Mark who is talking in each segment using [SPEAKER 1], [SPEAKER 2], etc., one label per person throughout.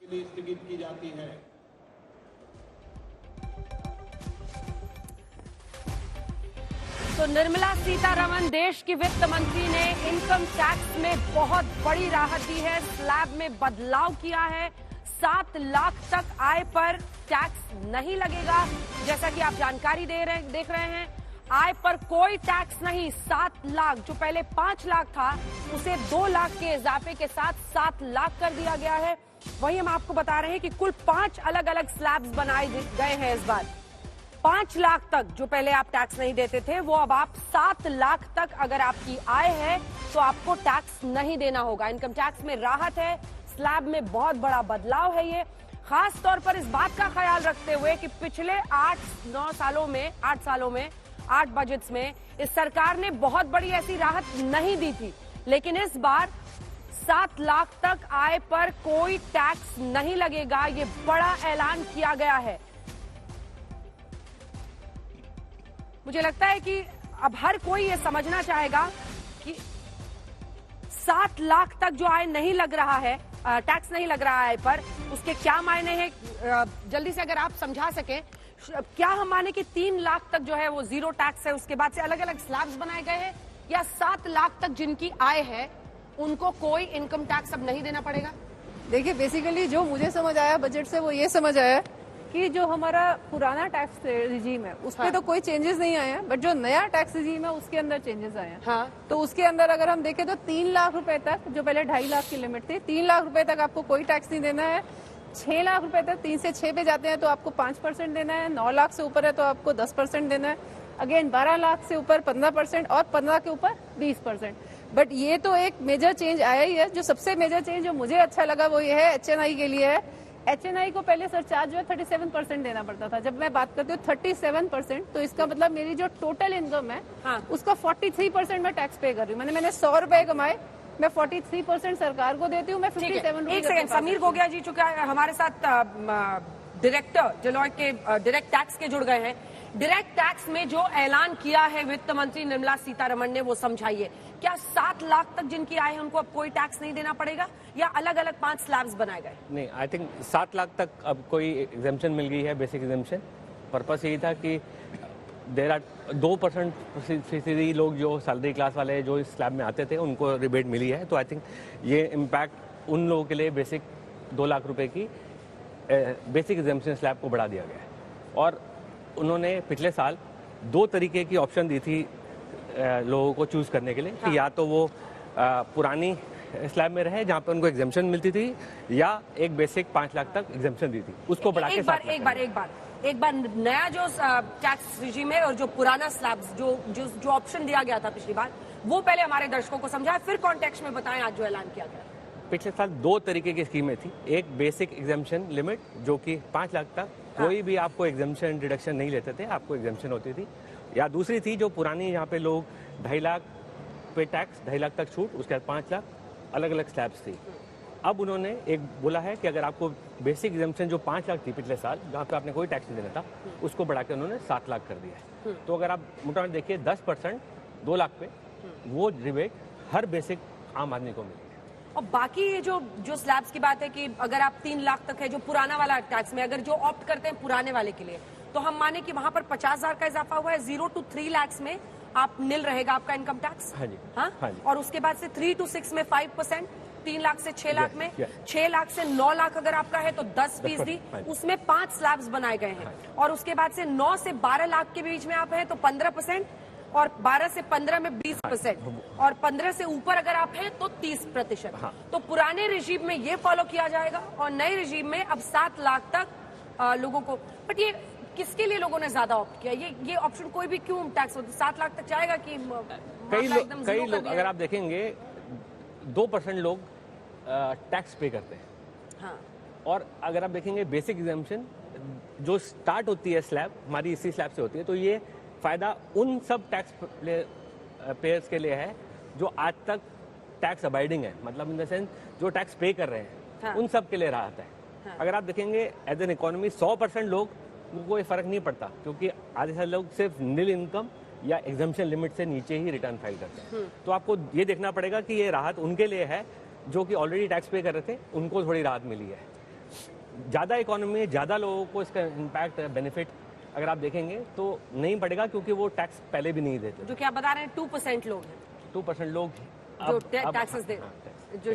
[SPEAKER 1] लिए स्थगित की जाती है।
[SPEAKER 2] तो निर्मला सीतारमण देश की वित्त मंत्री ने इनकम टैक्स में बहुत बड़ी राहत दी है, स्लैब में बदलाव किया है। 7 लाख तक आय पर टैक्स नहीं लगेगा, जैसा कि आप जानकारी देख रहे हैं। आय पर कोई टैक्स नहीं। 7 लाख जो पहले 5 लाख था उसे 2 लाख के इजाफे के साथ 7 लाख कर दिया गया है। वही हम आपको बता रहे हैं कि कुल 5 अलग अलग स्लैब्स बनाए गए हैं इस बार। 5 लाख तक जो पहले आप टैक्स नहीं देते थे वो अब आप 7 लाख तक अगर आपकी आय है तो आपको टैक्स नहीं देना होगा। इनकम टैक्स में राहत है, स्लैब में बहुत बड़ा बदलाव है। ये खास तौर पर इस बात का ख्याल रखते हुए कि पिछले 8 सालों में 8 बजट्स में इस सरकार ने बहुत बड़ी ऐसी राहत नहीं दी थी, लेकिन इस बार 7 लाख तक आय पर कोई टैक्स नहीं लगेगा। ये बड़ा ऐलान किया गया है। मुझे लगता है कि अब हर कोई ये समझना चाहेगा कि 7 लाख तक जो आय नहीं लग रहा है, टैक्स नहीं लग रहा है आय पर, उसके क्या मायने हैं। जल्दी से अगर आप समझा सकें, क्या हम माने कि 3 लाख तक जो है वो जीरो टैक्स है, उसके बाद से अलग अलग स्लैब्स बनाए गए हैं, या 7 लाख तक जिनकी आय है उनको कोई इनकम टैक्स अब नहीं देना पड़ेगा?
[SPEAKER 3] देखिए, बेसिकली जो मुझे समझ आया बजट से वो ये समझ आया कि जो हमारा पुराना टैक्स रिजीम है उस पे तो कोई चेंजेस नहीं आए हैं, बट जो नया टैक्स रिजीम है उसके अंदर चेंजेस आए हैं।
[SPEAKER 2] हाँ।
[SPEAKER 3] तो उसके अंदर अगर हम देखें तो 3 लाख रुपए तक, जो पहले 2.5 लाख की लिमिट थी, 3 लाख रुपए तक आपको कोई टैक्स नहीं देना है। 6 लाख रुपए तक 3 से 6 पे जाते हैं तो आपको 5% देना है। 9 लाख से ऊपर है तो आपको 10% देना है। अगेन 12 लाख से ऊपर 15% और 15 के ऊपर 20%। बट ये तो एक मेजर चेंज आया ही है। जो सबसे मेजर चेंज जो मुझे अच्छा लगा वो ये है HNI के लिए है। HNI को पहले सरचार्ज जो है 37% देना पड़ता था। जब मैं बात करती हूँ 37%, तो इसका मतलब मेरी जो टोटल इनकम है उसका 43% मैं टैक्स पे कर रही हूँ। मैंने 100 रुपए कमाए, मैं 43% सरकार को देती हूँ, मैं 57
[SPEAKER 2] एक सेकंड, समीर गोगिया जी चुका है हमारे साथ, डायरेक्टर डेलॉयट के डायरेक्ट टैक्स के जुड़ गए हैं। डायरेक्ट टैक्स में जो ऐलान किया है वित्त मंत्री निर्मला सीतारमण ने, वो समझाइए। क्या 7 लाख तक जिनकी आय है उनको अब कोई टैक्स नहीं देना पड़ेगा, या अलग अलग 5 स्लैब्स बनाए गए?
[SPEAKER 4] नहीं, आई थिंक 7 लाख तक अब कोई एग्जेम्पशन मिल गई है, बेसिक एग्जेम्पशन। पर्पस यही था कि देर आर 2% लोग जो सैलरी क्लास वाले जो इस स्लैब में आते थे उनको रिबेट मिली है। तो आई थिंक ये इम्पैक्ट उन लोगों के लिए बेसिक 2 लाख रुपए की बेसिक एग्जेम्पशन स्लैब को बढ़ा दिया गया है। और उन्होंने पिछले साल 2 तरीके की ऑप्शन दी थी लोगों को चूज करने के लिए, कि या तो वो पुरानी स्लैब में रहे जहाँ पे उनको एग्जेम्पशन मिलती थी, या एक बेसिक 5 लाख तक एग्जेम्पशन दी थी, उसको बढ़ा के
[SPEAKER 2] एक बार नया जो टैक्स रिजीम है और जो पुराना स्लैब्स जो ऑप्शन दिया गया था पिछली बार, वो पहले हमारे दर्शकों को समझाएं, फिर कॉन्टेक्स्ट में बताएं आज जो ऐलान किया गया।
[SPEAKER 4] पिछले साल 2 तरीके की स्कीमें थी। एक बेसिक एग्जेम्पशन लिमिट जो कि 5 लाख तक कोई भी आपको एग्जेम्पशन डिडक्शन नहीं लेते थे, आपको एग्जेम्पशन होती थी। या दूसरी थी जो पुरानी, यहाँ पे लोग 2.5 लाख पे टैक्स, 2.5 लाख तक छूट, उसके बाद 5 लाख, अलग अलग स्लैब्स थी। अब उन्होंने एक बोला है कि अगर आपको बेसिक एग्जेम्पशन जो 5 लाख थी पिछले साल, जहाँ पे आपने कोई टैक्स नहीं देना था, उसको बढ़ा के उन्होंने 7 लाख कर दिया है। तो अगर आप मोटामोटी देखिए 10% 2 लाख पे वो रिबेट हर बेसिक आम आदमी को मिली।
[SPEAKER 2] और बाकी ये जो स्लैब्स की बात है कि अगर आप 3 लाख तक है जो पुराना वाला टैक्स में, अगर जो ऑप्ट करते हैं पुराने वाले के लिए, तो हम माने कि वहां पर 50,000 का इजाफा हुआ है। 0 to 3 लाख में आप निल रहेगा आपका इनकम टैक्स।
[SPEAKER 4] हाँ जी,
[SPEAKER 2] हाँ?
[SPEAKER 4] हाँ जी।
[SPEAKER 2] और उसके बाद से 3 to 6 में 5%, 3 लाख से 6 लाख में, 6 लाख से 9 लाख अगर आपका है तो 10%, उसमें 5 स्लैब्स बनाए गए हैं। और उसके बाद से 9 से 12 लाख के बीच में आप हैं तो 15%, और 12 से 15 में 20%, और 15 से ऊपर अगर आप हैं तो 30%। तो पुराने रिजीम में ये फॉलो किया जाएगा और नए रिजीम में अब 7 लाख तक लोगों को। बट ये किसके लिए लोगों ने ज्यादा ऑप्ट किया? ये ऑप्शन कोई भी क्यों टैक्स होता है? 7 लाख तक जाएगा कि
[SPEAKER 4] कई लोग अगर आप देखेंगे 2% लोग टैक्स पे करते हैं।
[SPEAKER 2] हाँ।
[SPEAKER 4] और अगर आप देखेंगे बेसिक एग्जेम्पशन जो स्टार्ट होती है स्लैब, हमारी इसी स्लैब से होती है, तो ये फायदा उन सब टैक्स पेयर्स के लिए है जो आज तक टैक्स अबाइडिंग है, मतलब इन द सेंस जो टैक्स पे कर रहे हैं। हाँ। उन सब के लिए राहत है। हाँ। अगर आप देखेंगे एज एन इकोनॉमी 100% लोग कोई फर्क नहीं पड़ता, क्योंकि आधे से लोग सिर्फ नील इनकम या एग्जम्पशन लिमिट से नीचे ही रिटर्न फाइल करते हैं। तो आपको ये देखना पड़ेगा कि ये राहत उनके लिए है जो कि ऑलरेडी टैक्स पे कर रहे थे, उनको थोड़ी राहत मिली है। ज़्यादा इकोनॉमी में ज़्यादा लोगों को इसका इम्पैक्ट बेनिफिट अगर आप देखेंगे तो नहीं पड़ेगा, क्योंकि वो टैक्स पहले भी नहीं देते।
[SPEAKER 2] जो क्या बता रहे हैं 2% लोग हैं
[SPEAKER 4] 2% लोग
[SPEAKER 2] जो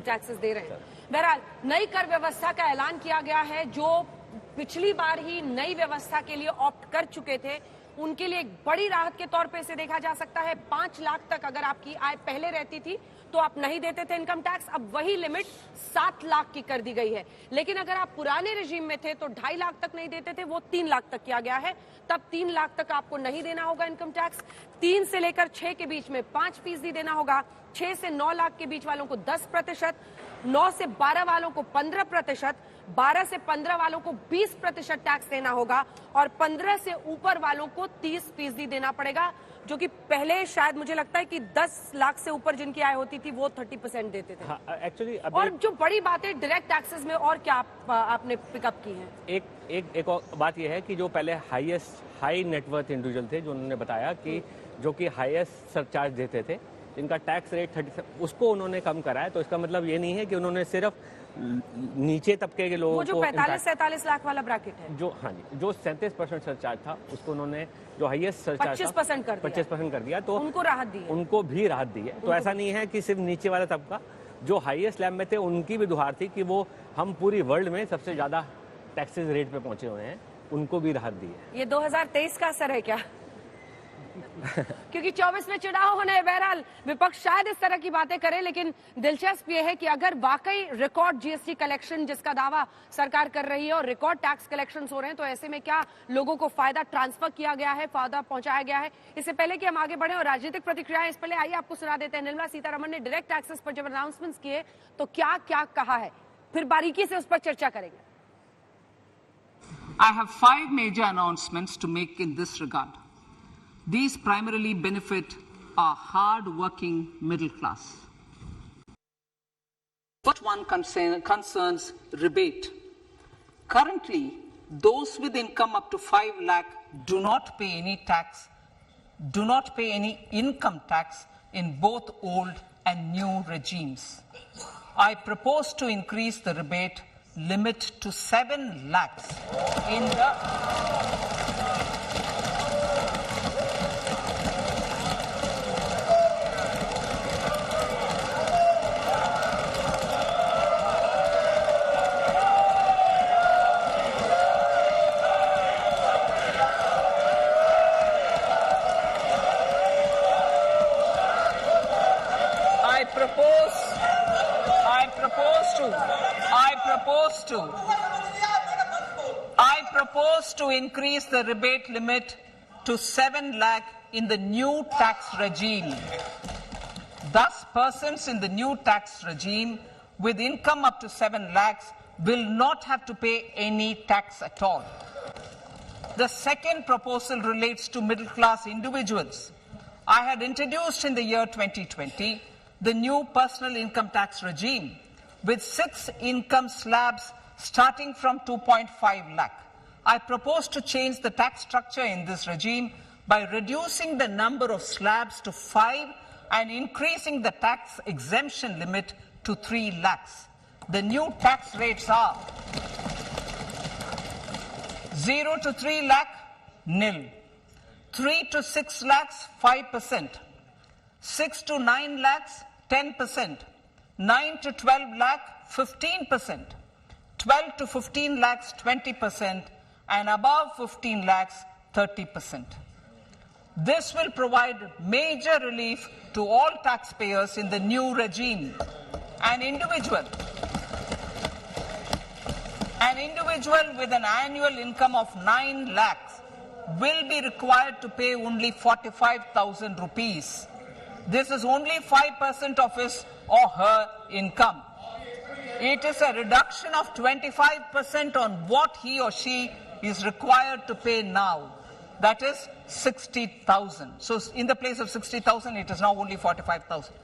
[SPEAKER 2] टैक्सेस दे रहे हैं। बहरहाल नई कर व्यवस्था का ऐलान किया गया है। जो पिछली बार ही नई व्यवस्था के लिए ऑप्ट कर चुके थे उनके लिए एक बड़ी राहत के तौर पे इसे देखा जा सकता है। 5 लाख तक अगर आपकी आय पहले रहती थी तो आप नहीं देते थे इनकम टैक्स, अब वही लिमिट 7 लाख की कर दी गई है। लेकिन अगर आप पुराने रेजिम में थे तो 2.5 लाख तक नहीं देते थे, वो 3 लाख तक किया गया है। तब 3 लाख तक आपको नहीं देना होगा इनकम टैक्स। 3 से लेकर 6 के बीच में 5% देना होगा। 6 से 9 लाख के बीच वालों को 10%, 9 से 12 वालों को 15%, 12 से 15 वालों को 20% टैक्स देना होगा और 15 से ऊपर वालों को 30% देना पड़ेगा, जो कि पहले शायद मुझे लगता है कि 10 लाख से ऊपर जिनकी आय होती थी वो 30% देते थे।
[SPEAKER 4] हाँ, एक्चुअली
[SPEAKER 2] और जो बड़ी बात है डायरेक्ट टैक्सेस में और क्या आपने पिकअप की है?
[SPEAKER 4] एक और बात यह है कि जो पहले हाई नेटवर्थ इंडिविजुअल थे, जो उन्होंने बताया कि जो कि हाईएस्ट सरचार्ज देते थे, जिनका टैक्स रेट 30, उसको उन्होंने कम करा है। तो इसका मतलब ये नहीं है कि उन्होंने सिर्फ नीचे तबके के लोगों को,
[SPEAKER 2] जो 45-47 लाख वाला ब्रैकेट है,
[SPEAKER 4] जो हाँ जी, जो 37% सरचार्ज था उसको उन्होंने जो हाईएस्ट सरचार्ज 25% कर दिया, तो
[SPEAKER 2] उनको राहत दी है,
[SPEAKER 4] उनको भी राहत दी है। तो ऐसा नहीं है कि सिर्फ नीचे वाला तबका, जो हाईएस्ट स्लैब में थे उनकी भी दुहार थी कि वो हम पूरी वर्ल्ड में सबसे ज्यादा टैक्सेस रेट पे पहुंचे हुए हैं, उनको भी राहत दी है।
[SPEAKER 2] ये 2023 का असर है क्या? क्योंकि 24 में चुनाव होने हैं। बहरहाल विपक्ष शायद इस तरह की बातें करे, लेकिन दिलचस्प ये है कि अगर वाकई रिकॉर्ड जीएसटी कलेक्शन जिसका दावा सरकार कर रही है और रिकॉर्ड टैक्स कलेक्शन हो रहे हैं, तो ऐसे में क्या लोगों को फायदा ट्रांसफर किया गया है, फायदा पहुंचाया गया है? इससे पहले कि हम आगे बढ़े और राजनीतिक प्रतिक्रियाएं इस पहले आइए आपको सुना देते हैं। निर्मला सीतारमण ने डायरेक्ट टैक्सेस पर जब अनाउंसमेंट किए तो क्या क्या कहा है, फिर बारीकी से उस पर चर्चा करेंगे।
[SPEAKER 1] I have 5 major announcements to make in this regard. These primarily benefit our hard-working middle class. First one concerns rebate. Currently, those with income up to 5 lakh do not pay any tax, do not pay any income tax in both old and new regimes. I propose to increase the rebate limit to 7 lakhs in the I propose to increase the rebate limit to 7 lakh in the new tax regime. Thus, persons in the new tax regime with income up to 7 lakhs will not have to pay any tax at all. The second proposal relates to middle class individuals. I had introduced in the year 2020 the new personal income tax regime with 6 income slabs starting from 2.5 lakh. I propose to change the tax structure in this regime by reducing the number of slabs to 5 and increasing the tax exemption limit to 3 lakhs. The new tax rates are 0 to 3 lakh, nil. 3 to 6 lakhs, 5%. 6 to 9 lakhs, 10%. 9 to 12 lakh, 15%. 12 to 15 lakhs, 20%. And above 15 lakhs, 30%. This will provide major relief to all taxpayers in the new regime. An individual with an annual income of 9 lakhs will be required to pay only 45,000 rupees. This is only 5% of his or her income. It is a reduction of 25% on what he or she is required to pay now. That is 60,000. So in the place of 60,000, it is now only 45,000.